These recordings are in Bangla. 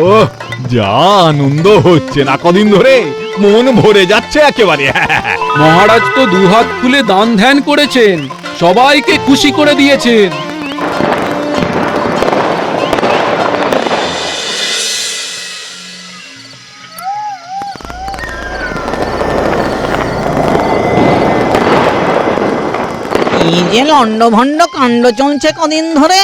ও যা আনন্দ হচ্ছে না কদিন ধরে, মন ভরে যাচ্ছে একেবারে। মহারাজ তো দুহাত খুলে দান ধ্যান করেছেন, সবাইকে খুশি করে দিয়েছেন। এই যে লন্ডভন্ড কাণ্ড চলছে কদিন ধরে,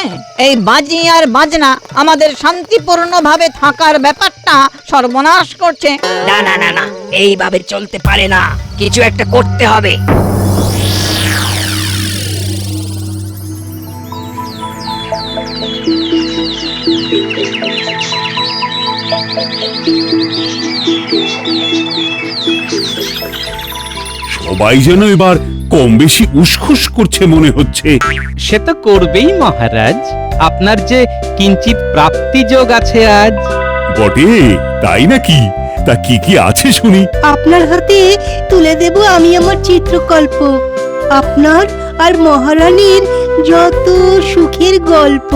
এই বাজি আর বাজনা আমাদের শান্তিপূর্ণ ভাবে থাকার ব্যাপারটা সর্বনাশ করছে। না না না না, এইভাবে চলতে পারে না, কিছু একটা করতে হবে। সবাই যেন এবার কম বেশি উসখুস করছে মনে হচ্ছে। সে তো করবেই মহারাজ, আপনার যে কিঞ্চিত প্রাপ্তিযোগ আছে আজ। বটে, তাই নাকি? তা কি কি আছে শুনি। আপনার হাতে তুলে দেব আমি আমার চিত্রকল্প, আপনার আর মহারানীর যত সুখের গল্প।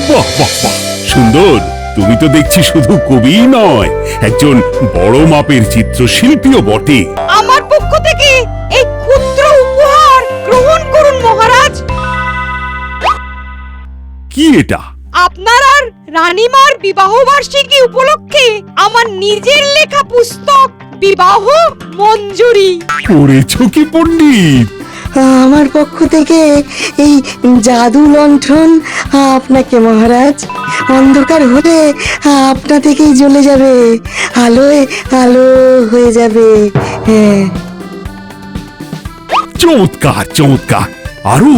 বাহ বাহ বাহ, সুন্দর। তুমি তো দেখছি শুধু কবি নয়, একজন বড় মাপের চিত্রশিল্পীও বটে। আমার পক্ষ থেকে এই ক্ষুদ্র উপহার গ্রহণ করুন মহারাজ। কি এটা? আপনার আর রানীমার বিবাহ বার্ষিকী উপলক্ষে আমার নিজের লেখা পুস্তক বিবাহ মঞ্জুরি। করেছো কি পণ্ডিত? আমার পক্ষ থেকে এই জাদু লণ্ঠন আপনাকে মহারাজ। অন্ধকার হলে আপনা থেকেই জ্বলে যাবে, আলোয় আলো হয়ে যাবে। হ্যাঁ, চমৎকার চমৎকার। আরো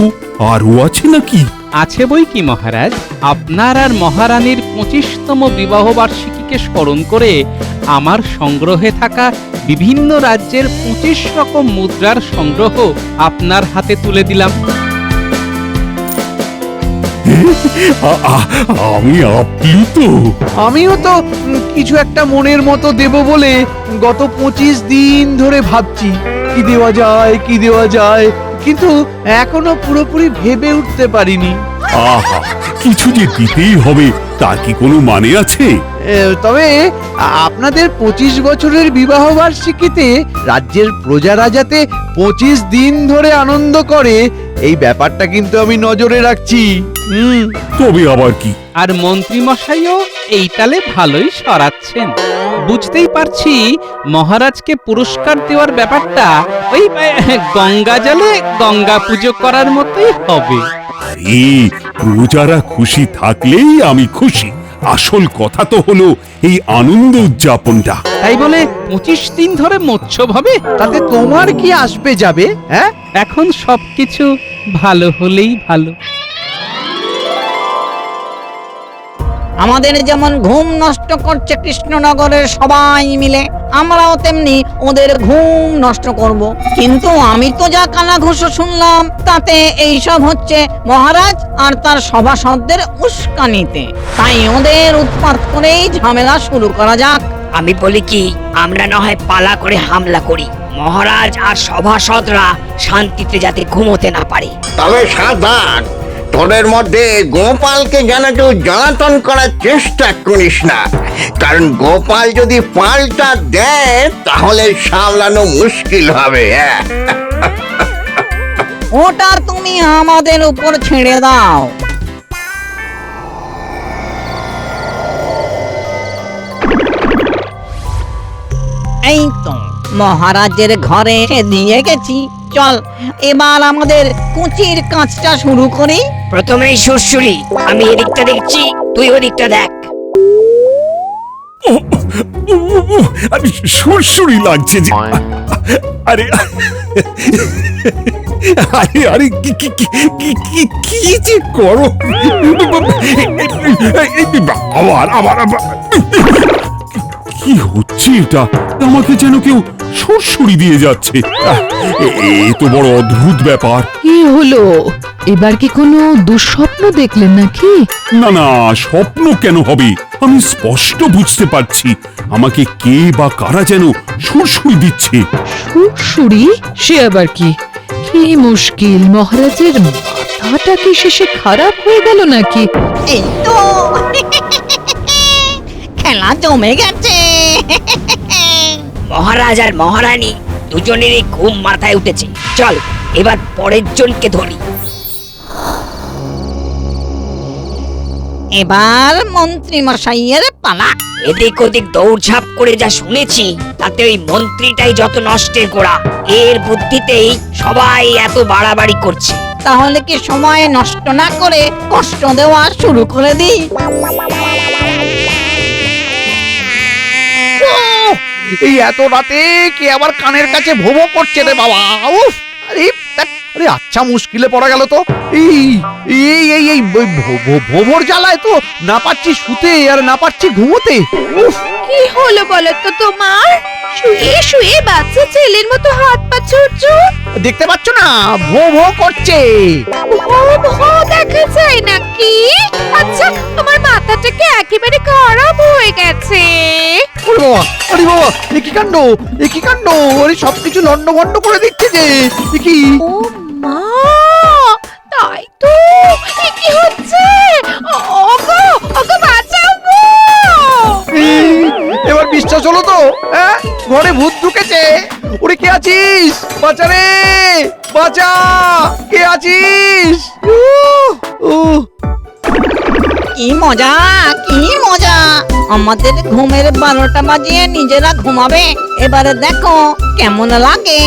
আরো আছে নাকি? আছে বই কি মহারাজ, আপনার আর মহারানীর 25তম বিবাহ বার্ষিকীকে স্মরণ করে আমার সংগ্রহে থাকা বিভিন্ন রাজ্যের 25 রকম মুদ্রার সংগ্রহ আপনার হাতে তুলে দিলাম। আমি আপ্লুত। আমিও তো কিছু একটা মনের মতো দেব বলে গত 25 দিন ধরে ভাবছি কি দেওয়া যায় কি দেওয়া যায়, কিন্তু এখনো পুরোপুরি ভেবে উঠতে পারিনি। আহা, কিছু যে দিতেই হবে তার কি কোনো মানে আছে? তবে আপনাদের 25 বছরের বিবাহ বার্ষিকীতে রাজ্যের প্রজারা যাতে 25 দিন ধরে আনন্দ করে, এই ব্যাপারটা কিন্তু আমি নজরে রাখছি। তবে আবার কি? আর মন্ত্রী মশাইও এই তালে ভালোই সরাচ্ছেন। বুঝতেই পারছি মহারাজকে পুরস্কার দেওয়ার ব্যাপারটা ওই গঙ্গা জলে গঙ্গা পুজো করার মতোই হবে। আরে, প্রজারা খুশি থাকলেই আমি খুশি। আসল কথা তো হলো এই আনন্দ উদযাপনটা। তাই বলে 25 দিন ধরে মৎস্য হবে, তাতে তোমার কি আসবে যাবে? হ্যাঁ, এখন সবকিছু ভালো হলেই ভালো। আমাদের যেমন ঘুম নষ্ট করছে কৃষ্ণনগরের সবাই মিলে, আমরাও তেমনি ওদের ঘুম নষ্ট করব। কিন্তু আমি তো যা কানাঘুষ শুনলাম তাতে এইসব হচ্ছে মহারাজ আর তার সভাসদদের উস্কানিতে। তাই ওদের উৎপাত করেই ঝামেলা শুরু করা যাক। আমি বলি কি, আমরা না হয় পালা করে হামলা করি, মহারাজ আর সভাসদরা শান্তিতে যাতে ঘুমোতে না পারে। তবে সাবধান, তোদের মধ্যে গোপালকে যেন কেউ জ্বালাতন করার চেষ্টা করিস না, কারণ গোপাল যদি পাল্টা দেয় তাহলে সামলানো মুশকিল হবে। ওটা তুমি আমাদের উপর ছেড়ে দাও। এই তো মহারাজের ঘরে দিয়ে গেছি, চল এবার আমাদের কুচির কাজটা শুরু করি। প্রথমেই সুরসুরি, আমি এদিকটা দেখছি, তুই ওদিকটা দেখ। আরে, সুরসুরি লাগছে যে। আরে আরে আরে, কি কি কি কি কি কি যে করো? আবার আবার আবার কি হচ্ছে এটা? আমাকে যেন কেউ সুরসুরি দিয়ে যাচ্ছে। এ তো বড় অদ্ভুত ব্যাপার। কি হলো, এবার কি কোনো দুঃস্বপ্ন দেখলেন নাকি? না না, স্বপ্ন কেন হবে? আমি স্পষ্ট বুঝতে পারছি আমাকে কে বা কারা যেন সুরসুরি দিচ্ছে। সুরসুরি? সে আবার কি? কি মুশকিল, মহারাজের মাথা মাথাটা কি শেষে খারাপ হয়ে গেল নাকি? এই তো খেলা জমে গেছে। মহারাজ আর মহারানী দুজনেরই ঘুম মাথায় উঠেছে। চল এবার পরের জনকে ধরি। এবার মন্ত্রী মশাইয়ের পালা। এদিক ওদিক দৌড়ঝাঁপ করে যা শুনেছি তাতে ওই মন্ত্রীটাই যত নষ্টের গোড়া। এর বুদ্ধিতেই সবাই এত বাড়াবাড়ি করছে। তাহলে কি সময় নষ্ট না করে কষ্ট দেওয়া শুরু করে দিই? এই এত রাতে কে আবার কানের কাছে ভোবো করছে রে বাবা? উফ! আরে আরে আচ্ছা, মুশকিলে পড়া গেল তো। এই এই এই এই ভোবর জ্বালায় তো না পাচ্ছি শুতে আর না পাচ্ছি ঘুমোতে। উফ! কি হলো বলো তো তোমার? শুয়ে শুয়ে বাচ্চা ছেলের মতো হাত পা ছুটছো। দেখতে পাচ্ছ না, ভো ভো করছে। দেখা যায় নাকি? আচ্ছা, তোমার মাথাটাকে একেবারে খারাপ হয়ে গেছে। ওরে বাবা, আরে বাবা, এ কি কাণ্ড, এ কি কাণ্ড! আরে সবকিছু লন্ডভন্ড করে দিচ্ছে যে। এ কি? ও মা, তাই তো। এ কি হচ্ছে? ওগো ওগো, বাঁচাও গো! এবার বিশ্বাস হলো তো? হ্যাঁ, ঘরে ভূত ঢুকেছে। ওরে কে আছিস? বাঁচা রে, বাঁচা! কে আছিস? কি মজা, কি মজা! আমাদের ঘুমের 12টা বাজিয়ে নিজেরা ঘুমাবে। এবারে দেখো কেমন লাগে।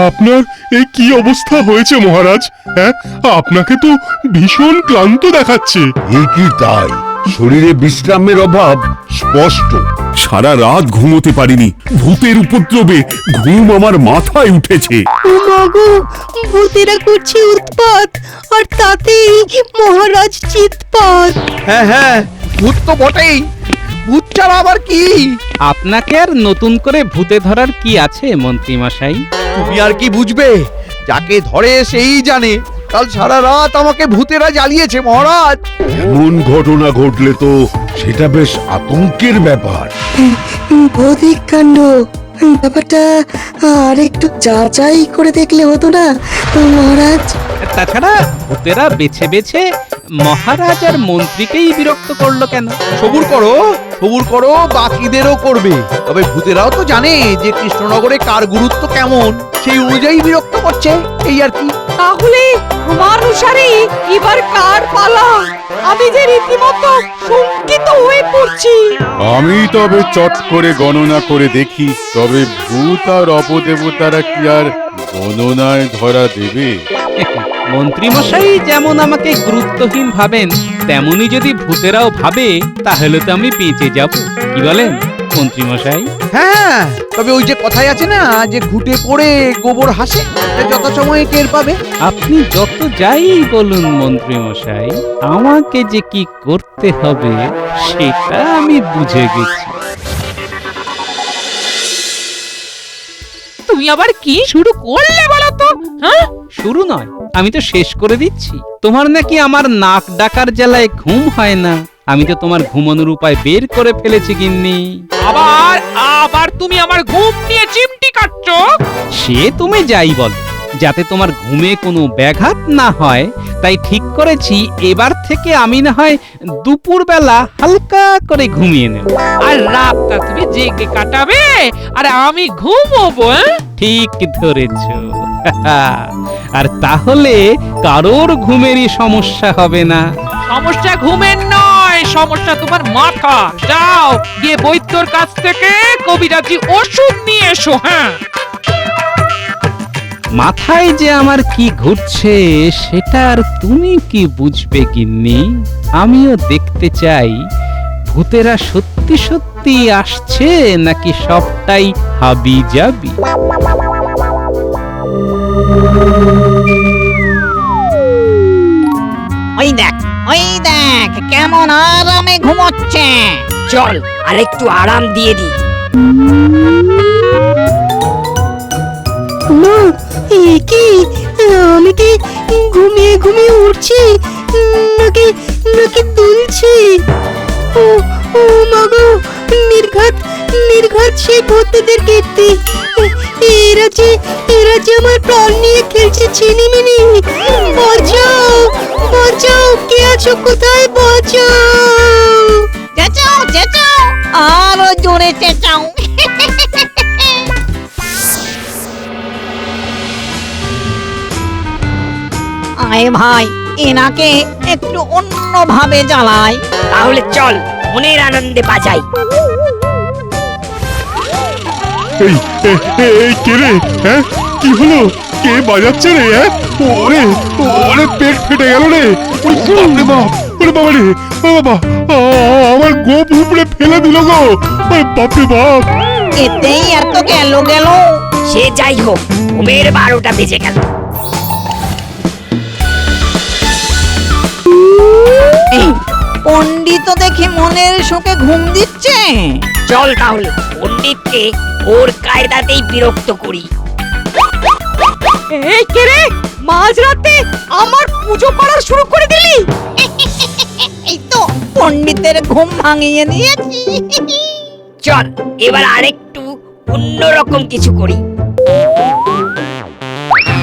আপনার এই কি অবস্থা হয়েছে মহারাজ? হ্যাঁ, আপনাকে তো ভীষণ ক্লান্ত দেখাচ্ছে। এই কি তাই, শরীরে বিশ্রামের অভাব স্পষ্ট। সারা রাত ঘুমোতে পারিনি, ভূতের উপদ্রবে ঘুম আমার মাথায় উঠেছে। ও মাগো, ভূতেরা করছে উৎপাত, আর তাতেই মহারাজ চিৎপাত। হ্যাঁ হ্যাঁ, ভূত তো বটেই। ভূত ছাড়া আবার কি? আপনাকে আর নতুন করে ভূতে ধরার কি আছে মন্ত্রী মশাই? তুমি আর কি বুঝবে? যাকে ধরে সেই জানে। কাল সারা রাত আমাকে ভূতেরা জ্বালিয়েছে মহারাজ। এমন ঘটনা ঘটলে তো সেটা বেশ আতঙ্কের ব্যাপার। ভৌতিক কাণ্ড, ব্যাপারটা আর একটু যাচাই করে দেখলে হতো না মহারাজ? তাছাড়া ভূতেরা বেছে বেছে মহারাজ আর মন্ত্রীকেই বিরক্ত করলো কেন? সবুর করো, সবুর করো, বাকিদেরও করবে। তবে ভূতেরাও তো জানে যে কৃষ্ণনগরে কার গুরুত্ব কেমন, সেই অনুযায়ী বিরক্ত করছে, এই আর কি। তাহলে আমার অনুসারে এবার কার পালা? আমি যে রীতিমতো শঙ্কিত হয়ে পড়ছি। আমি তবে চট করে গণনা করে দেখি, তবে ভূত আর অপদেবতারা কি আর গণনায় ধরা দেবে? মন্ত্রী মশাই যেমন আমাকে গুরুত্বহীন ভাবেন, তেমনি যদি ভূতেরাও ভাবে তাহলে তো আমি বেঁচে যাব। কি বলেন মন্ত্রী মশাই? হ্যাঁ, তবে ওই যে কথাই আছে না, যে ঘুটে পড়ে গোবর হাসে, যথাসময়ে টের পাবে। আপনি যত যাই বলুন মন্ত্রী মশাই, আমাকে যে কি করতে হবে সেটা আমি বুঝে গেছি। তুমি আবার কি শুরু করলে বলো তো? হ্যাঁ, শুরু নয়, আমি তো শেষ করে দিচ্ছি। তোমার নাকি আমার নাক ডাকার জ্বালায় ঘুম হয় না, আমি তো তোমার ঘুমানোর উপায় বের করে ফেলেছি গিন্নি। আবার আবার তুমি আমার ঘুম নিয়ে চিমটি কাটছো? সে তুমি যাই বলো, যাতে তোমার ঘুমে কোনো ব্যাঘাত না হয় তাই ঠিক করেছি এবার থেকে আমি না হয় দুপুরবেলা হালকা করে ঘুমিয়ে নেব। আর রাতটা তুমি জেগে কাটাবে আর আমি ঘুমোবো। ঠিক ধরেছ। আর তাহলে কারোর ঘুমেরই সমস্যা হবে না। সমস্যা ঘুমের নয়, সমস্যা তোমার মাথা। যাও গিয়ে বৈদ্যর কাছ থেকে কবিরাজি ওষুধ নিয়ে এসো। হ্যাঁ, মাথায় যে আমার কি ঘুরছে সেটা আর তুমি কি বুঝবে গিন্নি? আমিও দেখতে চাই ভূতেরা সত্যি সত্যি আসছে নাকি সবটাই হাবি যাবি। ওই দেখ, ওই দেখ কেমন আরামে ঘুমোচ্ছে। চল আর একটু আরাম দিয়ে দি। মা, এ কি? আমি কি ঘুমিয়ে ঘুমিয়ে উঠছি নাকি নাকি তুলছি? ও ও মাগো, নির্ঘাত নির্ঘাত সেই ভূতদের কীর্তি। এরা যে আমার প্রাণ নিয়ে খেলছে ছিনিমিনি। বাঁচাও বাঁচাও, কে আছো কোথায়, বাঁচাও। চেঁচাও চেঁচাও, আরো জোরে চেঁচাও। আয় ভাই, এনাকে একটু অন্যভাবে জ্বালাই। তাহলে চল মনের আনন্দে বাজাই। এই এই কে রে? হ্যাঁ, কি হলো? কে বাজাচ্ছে রে? হ্যাঁ, ওরে ওরে, পেট ফেটে গেল রে। ওরে বাপ রে বাপ, ওরে বাবা রে, ও বাবা, আমার গোপ উপরে ফেলে দিল গো। ওরে বাপ রে বাপ। এতেই এত গেল গেল। সে যাই হোক, ঘুমের 12টা বেজে গেল। এই পণ্ডিত দেখি মনের শোকে ঘুম দিচ্ছে। চল তাহলে পণ্ডিতকে ওর কায়দাতেই বিরক্ত করি। এই কে রে, মাঝরাতে আমার পুজো করা শুরু করে দিলি? এই তো পণ্ডিতের ঘুম ভাঙিয়ে দিয়েছি। চল এবার আরেকটু অন্যরকম কিছু করি।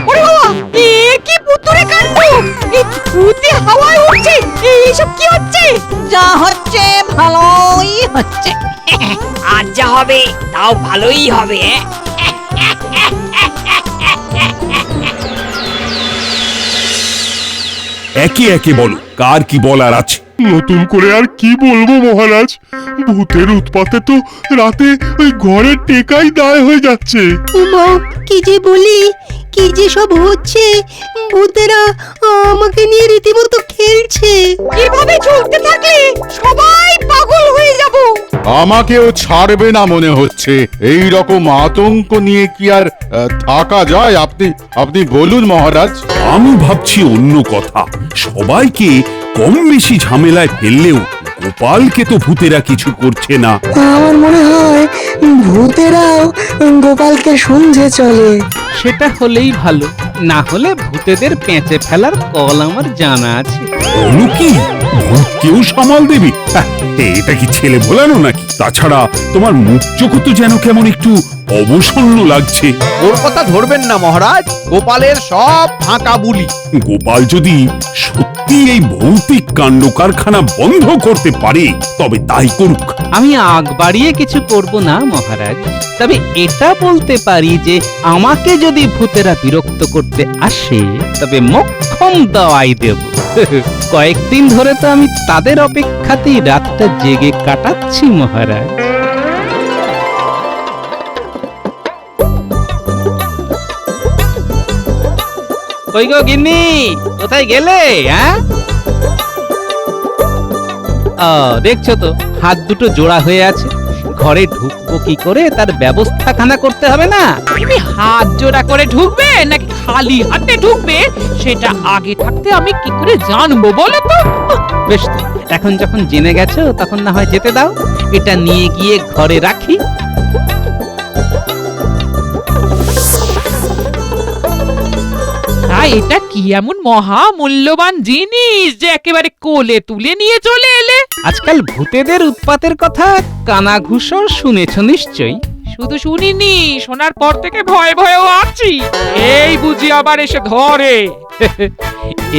ওরে বাবা, এ কি পুতুরে কাণ্ড! এই ভূতে হাওয়ায় উঠছে, এইসব কি হচ্ছে? যা হচ্ছে ভালোই হচ্ছে। আজ যা হবে তাও ভালোই হবে। একে একে বলো, কার কি বলার আছে? নতুন করে আর কি বলবো মহারাজ, ভূতের উৎপাতে তো রাতে ওই ঘরের টেকাই দায় হয়ে যাচ্ছে। উমা, কি যে বলি, কি যে সব হচ্ছে। ভূতেরা আমাকে নিয়ে রীতিমতো খেলছে। এভাবে চলতে থাকলে সবাই পাগল হয়ে যাব। আমাকেও ছাড়বে না মনে হচ্ছে। এই রকম আতঙ্ক নিয়ে কি আর থাকা যায়? আপনি আপনি বলুন মহারাজ। আমি ভাবছি অন্য কথা। সবাইকে কম বেশি ঝামেলায় ফেললেও গোপালকে তো ভূতেরা কিছু করছে না। আমার মনে হয় ভূতেরাও গোপালকে শুনছে চলে। সেটা হলেই ভালো, না হলে ভূতেদের পেঁচে ফেলার কল আমার জানা আছে। বলো কি, ভূতকেও সামাল দেবে? হ্যাঁ, এটা কি ছেলে ভোলানো নাকি? তাছাড়া তোমার মুখ চোখ তো যেন কেমন একটু অবসন্ন লাগছে। ওর কথা ধরবেন না মহারাজ, গোপালের সব ফাঁকা বুলি। গোপাল যদি সত্যি এই ভৌতিক কাণ্ড কারখানা বন্ধ করতে পারে তবে তাই করুক। আমি আগ বাড়িয়ে কিছু করব না মহারাজ, তবে এটা বলতে পারি যে আমাকে যদি ভূতেরা বিরক্ত করতে আসে তবে মোক্ষম দাওয়াই দেব। কয়েকদিন ধরে তো আমি তাদের অপেক্ষাতেই রাতটা জেগে কাটাচ্ছি মহারাজ। কই গো গিন্নি, কোথায় গেলে? হ্যাঁ, দেখছো তো হাত দুটো জোড়া হয়ে আছে। ঘরে ঢুকবো কি করে তার ব্যবস্থা খানা করতে হবে না? তুমি হাত জোড়া করে ঢুকবে নাকি খালি হাতে ঢুকবে সেটা আগে থাকতে আমি কি করে জানবো বলো তো? বেশ তো, এখন যখন জেনে গেছো তখন না হয় যেতে দাও। এটা নিয়ে গিয়ে ঘরে রাখি। এটা কি এমন মহা মূল্যবান জিনিস যে একেবারে কোলে তুলে নিয়ে চলে এলে? আজকাল ভূতেদের উৎপাতের কথা কানাঘুষো শুনেছ নিশ্চয়ই। শুধু শুনিনি, শোনার পর থেকে ভয়ে ভয়েও আছি। এই বুঝি আবার এসে ধরে।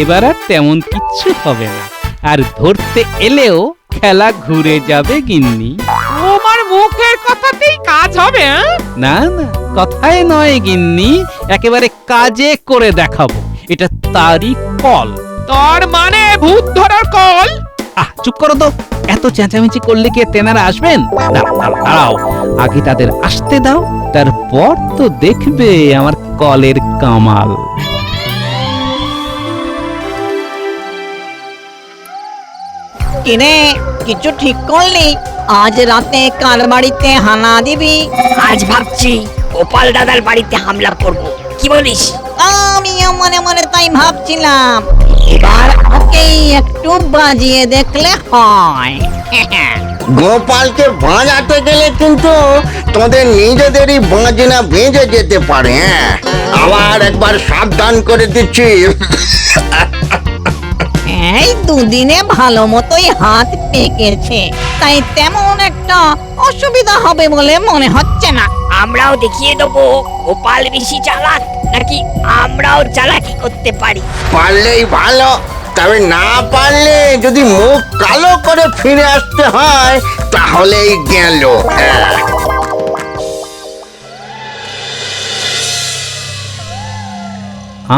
এবার আর তেমন কিচ্ছু হবে না, আর ধরতে এলেও খেলা ঘুরে যাবে গিন্নি। তোমার মুখের কথাতেই কাজ হবে? না না, কথায় নয় গিন্নি, একেবারে কাজে করে দেখাবো। এটা তারই কল। তার মানে ভূত ধরার কল? চুপ করো তো, এত চেঁচামেচি করলে কি তেনারা আসবেন? দাঁড়াও, আগে তাদের আসতে দাও, তারপর তো দেখবে আমার কলের কামাল। কিনে কিছু ঠিক করলি? আজ রাতে কার বাড়িতে হানা দিবি? আজ ভাবছি গোপাল দাদার বাড়িতে হামলা করব, কি বলিস? আমিও মনে মনে তাই ভাবছিলাম। এবার ওকেই একটু বাজিয়ে দেখলে হয়। গোপালকে বাজাতে গেলে কিন্তু তোদের নিজেদেরই বাজনা বেজে যেতে পারে। আবার একবার সাবধান করে দিচ্ছি। এই দুদিনে ভালো মতোই হাত পেকেছে, তাই তেমন একটা অসুবিধা হবে বলে মনে হচ্ছে না। আমরাও দেখিয়ে দেবো গোপাল বেশি চালাক নাকি আমরাও চালাকি করতে পারি। পারলেই ভালো, তবে না পারলে যদি মুখ কালো করে ফিরে আসতে হয় তাহলেই গেল।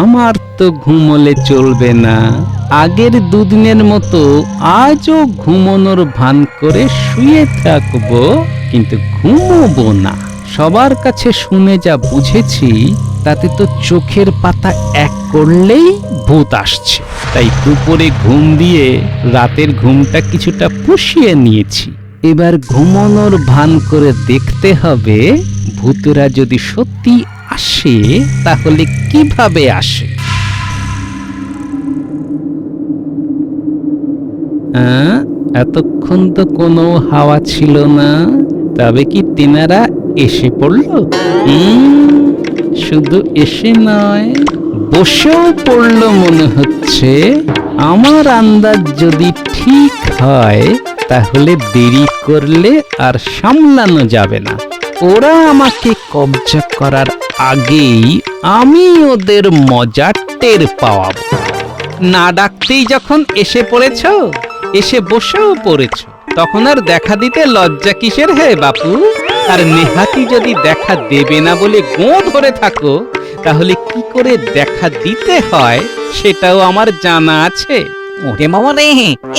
আমার তো ঘুমোলে চলবে না। আগের দুদিনের মতো আজও ঘুমোনোর ভান করে শুয়ে থাকবো, কিন্তু ঘুমোবো না। সবার কাছে শুনে যা বুঝেছি তাতে তো চোখের পাতা এক করলেই ভূত আসছে। তাই দুপুরে ঘুম দিয়ে রাতের ঘুমটা কিছুটা পুষিয়ে নিয়েছি। এবার ঘুমানোর ভান করে দেখতে হবে ভূতেরা যদি সত্যি আসে তাহলে কিভাবে আসে। এতক্ষণ তো কোনো হাওয়া ছিল না, তবে কি তিনারা এসে পড়ল? শুধু এসে নয়, বসেও পড়ল মনে হচ্ছে। আমার আন্দাজ যদি ঠিক হয় তাহলে দেরি করলে আর সামলানো যাবে না। ওরা আমাকে কবজা করার আগেই আমি ওদের মজা টের পাওয়াবো। না ডাকতেই যখন এসে পড়েছ, এসে বসেও পড়েছ, তখন আর দেখা দিতে লজ্জা কিসের হে বাপু? আর নেহাতি যদি দেখা দেবে না বলে গো ধরে থাকো, তাহলে কি করে দেখা দিতে হয় সেটাও আমার জানা আছে। ওরে বাবা রে,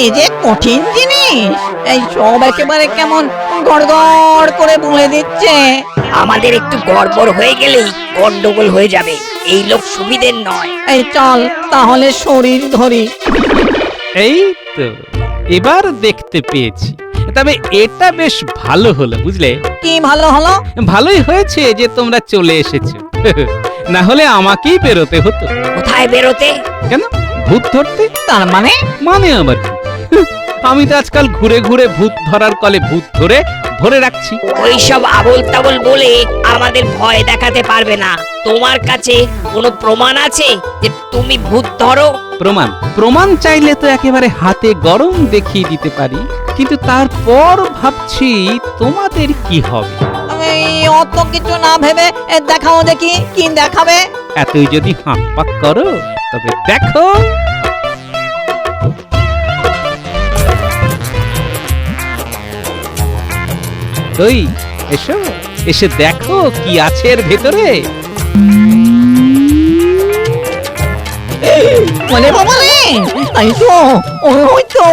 এই যে কঠিন জিনিস, এই সব একেবারে কেমন গড়গড় করে বলে দিচ্ছে। আমাদের একটু গড়বড় হয়ে গেলেই গন্ডগোল হয়ে যাবে। এই লোক সুবিধের নয়। এই চল তাহলে শরীর ধরি। এই তো এবার দেখতে পেয়েছি। তবে এটা বেশ ভালো হলো, বুঝলে? কি ভালো হলো? ভালোই হয়েছে যে তোমরা চলে এসেছো, না হলে আমাকেই বেরোতে হতো। কোথায় বেরোতে? কেন, ভূত ধরতে। তার মানে? মানে আবার কি? আমি তো আজকাল ঘুরে ঘুরে ভূত ধরার কলে ভূত ধরে ভরে রাখছি। ওইসব আবোল তাবোল বলে আমাদের ভয় দেখাতে পারবে না। তোমার কাছে কোনো প্রমাণ আছে যে তুমি ভূত ধরো? প্রমাণ চাইলে তো একেবারে হাতে গরম দেখিয়ে দিতে পারি, কিন্তু তারপর ভাবছি তোমাদের কি হবে। আমি অত কিছু না ভেবে দেখাও দেখি, কি দেখাবে? এতই যদি হাঁক পাক করো তবে দেখো। ওই এসো, এসে দেখো কি আছে এর ভেতরে। মানে বাবা রে, এই তো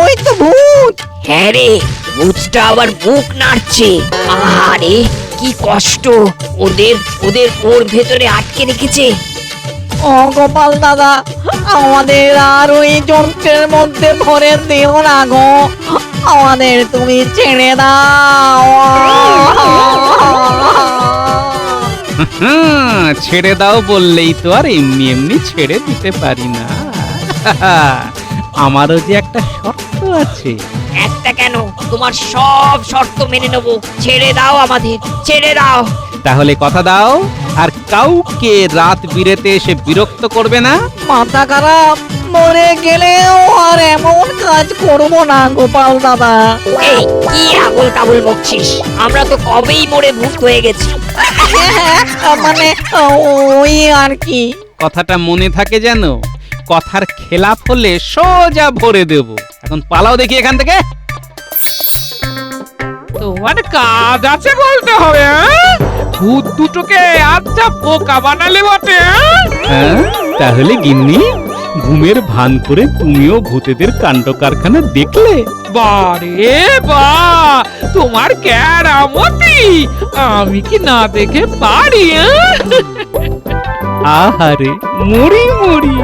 ওই তো ভূত। হ্যাঁ রে, ভূতটা আবার বুক নাড়ছে। আরে কি কষ্ট, ওর ভেতরে আটকে রেখেছে। ও গোপাল দাদা, আমাদের আর ওই যন্ত্রের মধ্যে ভরে দিও না গো, আমাদের তুমি ছেড়ে দাও। ছেড়ে দাও বললেই তো আর এমনি এমনি ছেড়ে দিতে পারি না। আমারও যে একটা শর্ত আছে। একটা কেন, তোমার সব শর্ত মেনে নেবো। ছেড়ে দাও আমাদের, ছেড়ে দাও। তাহলে কথা দাও আর কাউকে রাত বিরেতে এসে বিরক্ত করবে না। মাথা খারাপ, মরে গেলেও আর এমন কাজ করবো না গোপাল দাদা। এই কি আবোল তাবোল বকছিস? আমরা তো কবেই মরে ভূত হয়ে গেছি। মানে ওই আর কি। কথাটা মনে থাকে যেন, কথার খেলাপ হলে সোজা ভরে দেব। এখন পালাও দেখি এখান থেকে। তোমার কাজ আছে বলতে হবে। ভূত দুটোকে আচ্ছা বোকা বানালে বটে। তাহলে গিন্নি, ঘুমের ভান করে তুমিও ভূতেদের কাণ্ড কারখানা দেখলে? বারে বা, তোমার কেরামতি আমি কি না দেখে পারি? আহারে মরি মরি।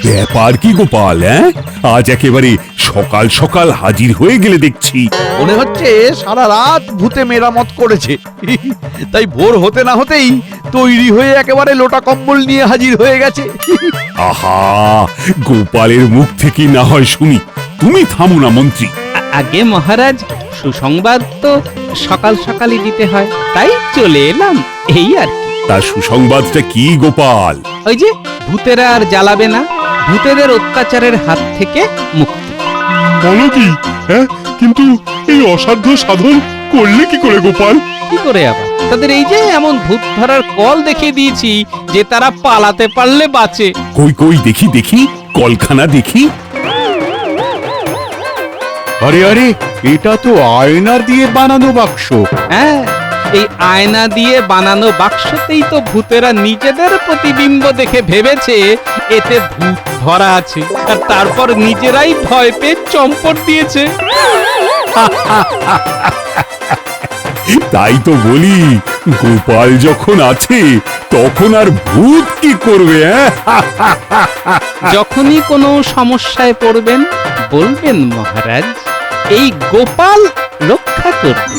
ব্যাপার কি গোপাল, আজ একেবারে সকাল সকাল হাজির হয়ে গেলে দেখছি। মনে হচ্ছে সারা রাত ভূতে মেরামত করেছে, তাই ভোর হতে না হতেই তৈরি হয়ে একেবারে লোটা কম্বল নিয়ে হাজির হয়ে গেছে। আহা, গোপালের মুখ থেকে না হয় শুনি। তুমি থামো না মন্ত্রী। আগে মহারাজ, সুসংবাদ তো সকাল সকালই দিতে হয়, তাই চলে এলাম এই আর কি। তার সুসংবাদটা কি গোপাল? ওই যে ভূতেরা আর জ্বালাবে না, ভূতেদের অত্যাচারের হাত থেকে মুক্তি। বলো কি? হ্যাঁ, কিন্তু এই অসাধ্য সাধন করলে কি করে গোপাল? কি করে আবার? তাদের এই যে এমন ভূত ধরার কল দেখিয়ে দিয়েছি যে তারা পালাতে পারলে বাঁচে। কই কই দেখি দেখি, কলখানা দেখি। আরে আরে, এটা তো আয়না দিয়ে বানানো বাক্স। হ্যাঁ, এই আয়না দিয়ে বানানো বাক্সতেই তো ভূতেরা নিজেদের প্রতিবিম্ব দেখে ভেবেছে এতে ভূত ধরা আছে, আর তারপর নিজেরাই ভয় পেয়ে চম্পট দিয়েছে। তাই তো বলি, গোপাল যখন আছে তখন আর ভূত কি করবে? যখনই কোনো সমস্যায় পড়বেন বলবেন মহারাজ, এই গোপাল রক্ষা করবে।